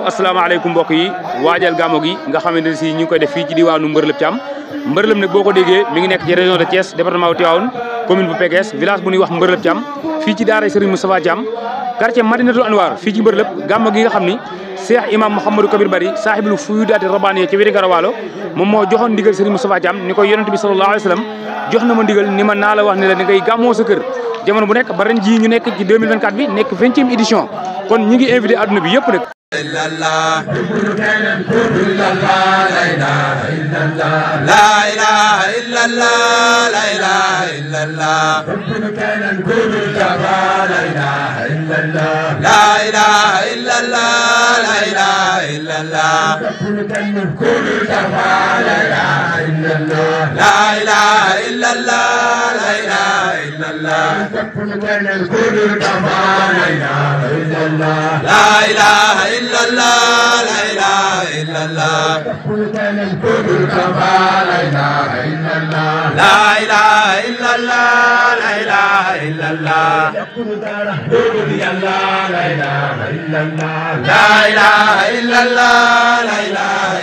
asalaamaaleykum mbokk yi waajal gàmmu gi nga xamante ne si ñu ngi koy def fii ci diwaanu Mbërlëb Thiam Mbërlëb nag boo ko déggee mi ngi nekk ci région de Thiès département bu Tivaouane commune bu Pekes village bu ñuy wax Mbërlëb Thiam fii ci daara Serigne Moustapha Thiam quartier Madinatul Anwar fii ci Mbërlëb gàmmu gi nga xam ni Cheikh Imam Mouhamadou Kabir Bari saahibul fuyudaati rabbaaniya ci wéri Garawaalo moom moo joxoon ndigal Serigne Moustapha Thiam ni ko yonent bi sallallahu alayhi wa sallam jox na ma ndigal ni ma naa la wax ne la ni ngay gàmmoo sa kër jamono bu nekk ba ren jii ñu nekk ci 2024 bi nekk 20e édition kon ñi ngi invité adduna bi yëpp nag illallah la ilaha illallah la ilaha illallah la ilaha illallah la ilaha illallah la ilaha illallah la ilaha illallah la ilaha illallah la ilaha illallah la ilaha إلا الله لا إله إلا الله لا إله إلا الله لا إله إلا الله لا إله إلا الله لا إله إلا الله لا إله